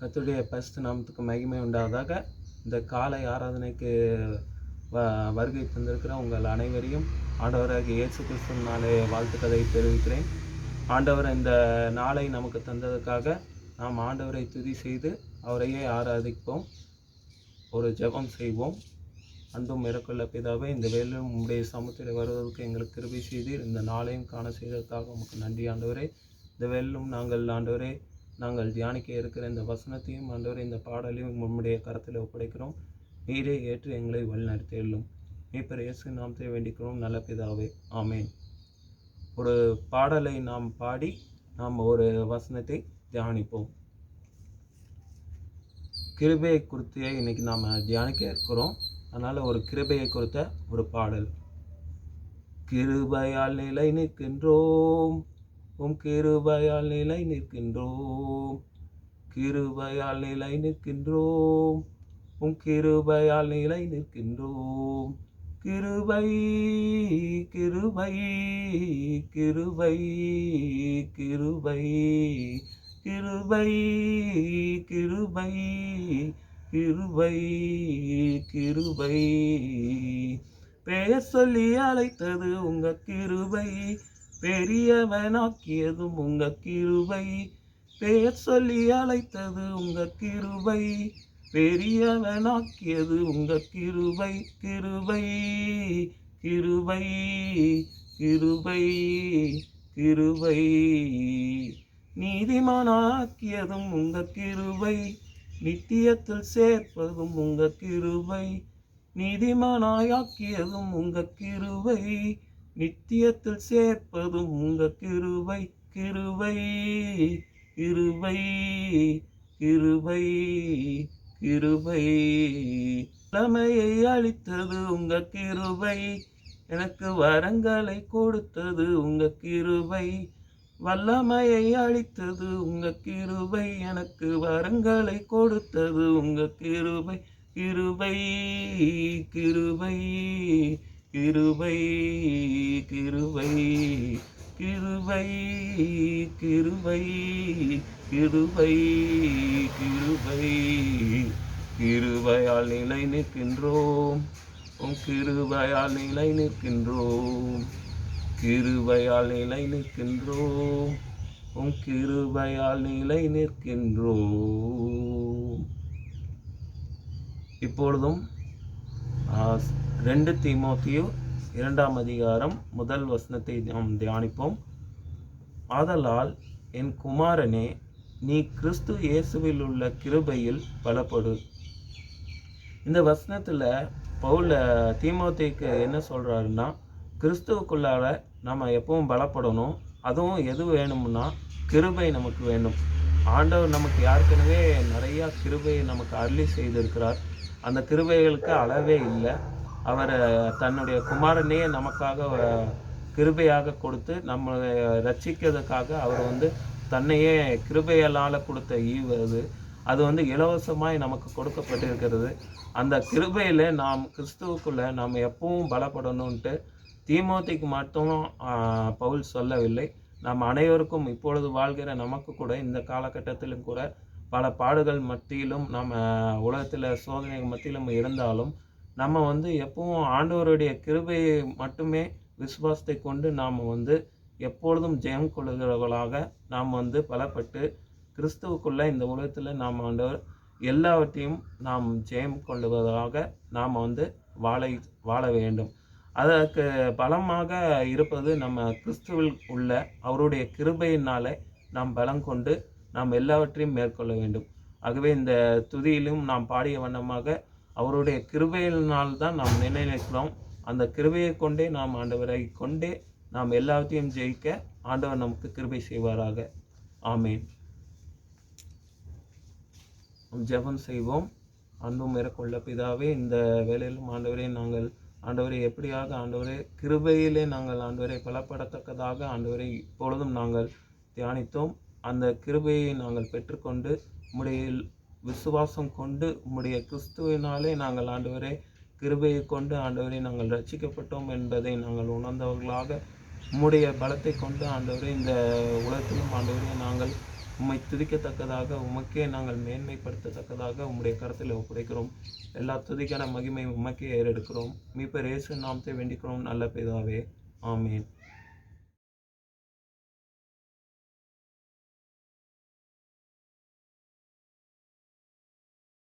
கர்த்தருடைய பரிசுத்த நாமத்துக்கு மகிமை உண்டாவதாக. இந்த காலை ஆராதனைக்கு வருகை தந்திருக்கிற உங்கள் அனைவரையும் ஆண்டவராகிய இயேசு கிறிஸ்துவினாலே வாழ்த்துக்களை தெரிவிக்கிறேன். ஆண்டவர் இந்த நாளை நமக்கு தந்ததுக்காக நாம் ஆண்டவரை துதி செய்து அவரையே ஆராதிப்போம். ஒரு ஜெபம் செய்வோம். அன்பும் இறக்குள்ள பிதாவே, இந்த வேலையும் உங்களுடைய சமூகத்தில் வருவதற்கு எங்களுக்கு கிருபை செய்தீர். இந்த நாளையும் காண செய்ததற்காக உமக்கு நன்றி ஆண்டவரே. இந்த வேலையும் ஆண்டவரே நாங்கள் தியானிக்க இருக்கிற இந்த வசனத்தையும் ஆண்டவரே இந்த பாடலையும் உம்முடைய கரத்தில் ஒப்படைக்கிறோம். நீரே ஏற்று எங்களை வழிநடத்தியுள்ளோம். மீட்பர் இயேசு நாமத்தை வேண்டிக்கிறோம் நல்ல பிதாவே, ஆமேன். ஒரு பாடலை நாம் பாடி நாம் ஒரு வசனத்தை தியானிப்போம். கிருபையை குறித்து இன்னைக்கு நாம் தியானிக்க இருக்கிறோம். அதனால் ஒரு கிருபையை குறித்த ஒரு பாடல். கிருபையால் நிலை நிற்கின்றோம், உம் கிருபையால் நிலை நிற்கின்றோம், கிருபையால் நிலை நிற்கின்றோம், உம் கிருபையால் நிலை நிற்கின்றோம். கிருபை கிருபை கிருபை கிருபை கிருபை கிருபை கிருபை கிருபை. பெயர் சொல்லி அழைத்தது உங்க கிருபை, பெரியவனாக்கியதும் உங்க கிருபை. பெயர் சொல்லி அழைத்தது உங்க கிருபை, பெரியவனாக்கியது உங்க கிருபை. கிருபை கிருபை கிருபை கிருபை. நீதிமானாக்கியதும் உங்க கிருபை, நித்தியத்தில் சேர்ப்பதும் உங்க கிருபை. நீதிமானாயாக்கியதும் உங்க கிருபை, நித்தியத்தில் சேர்ப்பதும் உங்க கிருபை. கிருபை கிருபை கிருபை கிருபை. வல்லமையை அளித்தது உங்க கிருபை, எனக்கு வரங்களை கொடுத்தது உங்க கிருபை. வல்லமையை அளித்தது உங்க கிருபை, எனக்கு வரங்களை கொடுத்தது உங்க கிருபை. கிருபை கிருபை கிருபை கிருபை கிருபை கிருபை கிருபை கிருபை. கிருபையால் நிலை நிற்கின்றோம், உம் கிருபையால் நிலை நிற்கின்றோம், கிருபையால் நிலை நிற்கின்றோம், உம் கிருபையால் நிலை நிற்கின்றோம். இப்பொழுதும் 2 தீமோத்தேயு 2ஆம் அதிகாரம் 1 வசனத்தை நாம் தியானிப்போம். ஆதலால் என் குமாரனே, நீ கிறிஸ்து இயேசுவில் உள்ள கிருபையில் பலப்படு. இந்த வசனத்தில் பவுல் தீமோத்தேயுக்கு என்ன சொல்கிறாருன்னா, கிறிஸ்துவுக்குள்ளார நம்ம எப்பவும் பலப்படணும். அதுவும் எது வேணும்னா கிருபை நமக்கு வேண்டும். ஆண்டவர் நமக்கு ஏற்கனவே நிறையா கிருபையை நமக்கு அருளி செய்திருக்கிறார். அந்த கிருபைகளுக்கு அளவே இல்லை. அவர் தன்னுடைய குமாரனையே நமக்காக கிருபையாக கொடுத்து நம்மளை ரட்சிக்கிறதுக்காக அவர் தன்னையே கிருபையால் கொடுத்த ஈவு அது இலவசமாய் நமக்கு கொடுக்கப்பட்டிருக்கிறது. அந்த கிருபையில் நாம் கிறிஸ்துவுக்குள்ளே நாம் எப்பவும் பலப்படணுன்ட்டு தீமோத்தேயுக்கு மட்டும் பவுல் சொல்லவில்லை. நாம் அனைவருக்கும் இப்பொழுது வாழ்கிற நமக்கு கூட இந்த காலகட்டத்திலும் கூட பல பாடுகள் மத்தியிலும் நம்ம உலகத்தில் சோதனை மத்தியிலும் இருந்தாலும் நம்ம எப்பவும் ஆண்டவருடைய கிருபையை மட்டுமே விசுவாசத்தை கொண்டு நாம் எப்பொழுதும் ஜெயம் கொள்ளுகிறவர்களாக நாம் பலப்பட்டு கிறிஸ்துவுக்குள்ளே இந்த உலகத்தில் நாம் ஆண்டவர் எல்லாவற்றையும் நாம் ஜெயம் கொள்ளுவதாக நாம் வாழ வேண்டும். அதற்கு பலமாக இருப்பது நம்ம கிறிஸ்துவில் உள்ள அவருடைய கிருபையினாலே நாம் பலம் கொண்டு நாம் எல்லாவற்றையும் மேற்கொள்ள வேண்டும். ஆகவே இந்த துதியிலும் நாம் பாடிய வண்ணமாக அவருடைய கிருபையினால்தான் நாம் நினைக்கிறோம். அந்த கிருபையை கொண்டே நாம் ஆண்டவரை கொண்டே நாம் எல்லாத்தையும் ஜெயிக்க ஆண்டவர் நமக்கு கிருபை செய்வாராக. ஆமேன். ஜெபம் செய்வோம். அன்பும் இறக்குள்ள பிதாவே, இந்த வேளையிலும் ஆண்டவரை எப்படியாக ஆண்டவரே கிருபையிலே நாங்கள் ஆண்டவரை பலப்படத்தக்கதாக ஆண்டவரை இப்பொழுதும் நாங்கள் தியானித்தோம். அந்த கிருபையை நாங்கள் பெற்றுக்கொண்டு உம்முடைய விசுவாசம் கொண்டு உம்முடைய கிறிஸ்துவினாலே நாங்கள் ஆண்டவரே கிருபையை கொண்டு ஆண்டவரை நாங்கள் ரட்சிக்கப்பட்டோம் என்பதை நாங்கள் உணர்ந்தவர்களாக உம்முடைய பலத்தை கொண்டு ஆண்டவரே இந்த உலகத்திலும் ஆண்டவரே நாங்கள் உம்மை துதிக்கத்தக்கதாக உமக்கே நாங்கள் மேன்மைப்படுத்தத்தக்கதாக உம்முடைய கரத்தில் ஒப்படைக்கிறோம். எல்லா துதிக்கான மகிமை உமக்கே ஏறெடுக்கிறோம். மீட்பர் இயேசு நாமத்தை வேண்டிக்கிறோம் நல்ல பிதாவே. ஆமீன்.